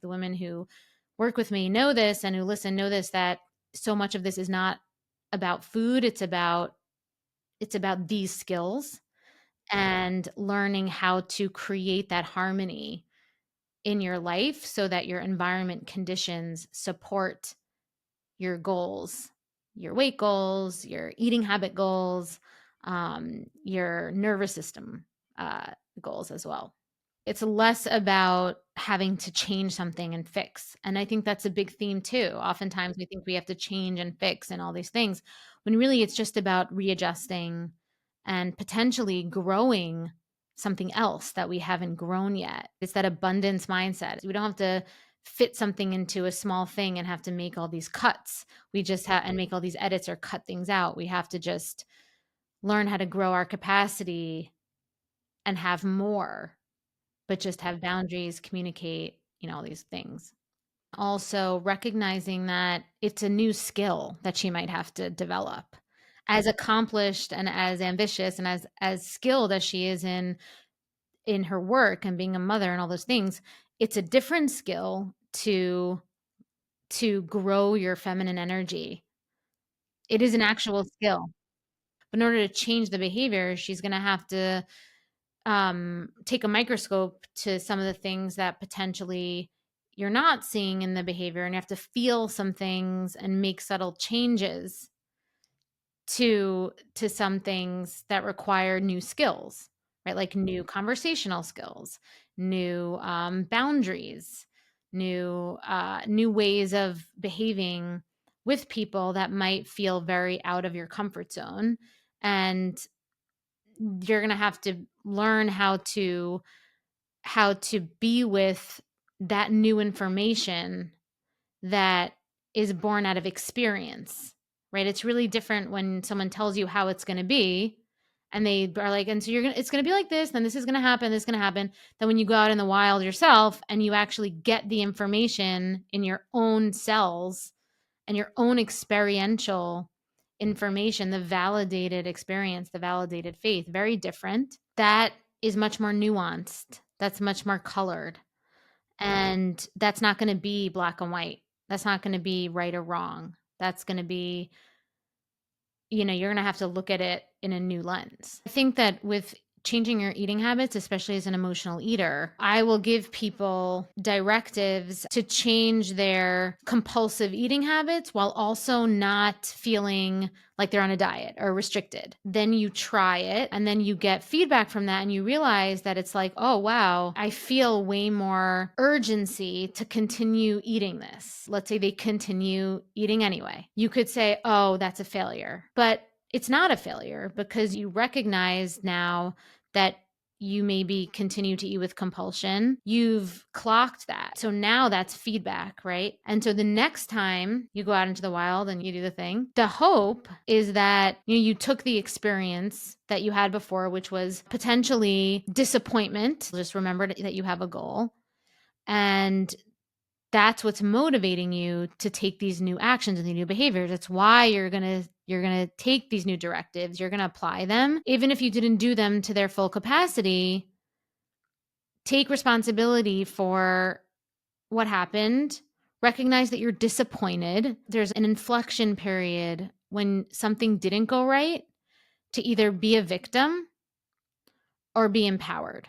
the women who work with me know this, and who listen know this, that so much of this is not about food. It's about these skills and learning how to create that harmony in your life so that your environment conditions support your goals, your weight goals, your eating habit goals, your nervous system uh, goals as well. It's less about having to change something and fix. And I think that's a big theme too. Oftentimes we think we have to change and fix and all these things, when really it's just about readjusting and potentially growing something else that we haven't grown yet. It's that abundance mindset. We don't have to fit something into a small thing and have to make all these cuts. We just have and make all these edits or cut things out. We have to just learn how to grow our capacity and have more, but just have boundaries, communicate, all these things. Also, recognizing that it's a new skill that she might have to develop. As accomplished and as ambitious and as skilled as she is in her work and being a mother and all those things, it's a different skill to grow your feminine energy. It is an actual skill. But in order to change the behavior, she's going to have to take a microscope to some of the things that potentially you're not seeing in the behavior, and you have to feel some things and make subtle changes to some things that require new skills, right? Like new conversational skills, new boundaries, new ways of behaving with people that might feel very out of your comfort zone. And you're going to have to learn how to be with that new information that is born out of experience, right? It's really different when someone tells you how it's going to be, and they are like, and so it's going to be like this, then this is going to happen, this is going to happen. Then when you go out in the wild yourself and you actually get the information in your own cells and your own experiential information, the validated experience, the validated faith, very different. That is much more nuanced. That's much more colored. And that's not going to be black and white. That's not going to be right or wrong. That's going to be, you're going to have to look at it in a new lens. I think that with changing your eating habits, especially as an emotional eater, I will give people directives to change their compulsive eating habits while also not feeling like they're on a diet or restricted. Then you try it and then you get feedback from that and you realize that it's like, oh, wow, I feel way more urgency to continue eating this. Let's say they continue eating anyway. You could say, oh, that's a failure. But it's not a failure because you recognize now that you maybe continue to eat with compulsion. You've clocked that. So now that's feedback, right? And so the next time you go out into the wild and you do the thing, the hope is that you took the experience that you had before, which was potentially disappointment. Just remember that you have a goal. And that's what's motivating you to take these new actions and the new behaviors. It's why you're going to take these new directives. You're going to apply them. Even if you didn't do them to their full capacity, take responsibility for what happened. Recognize that you're disappointed. There's an inflection period when something didn't go right to either be a victim or be empowered.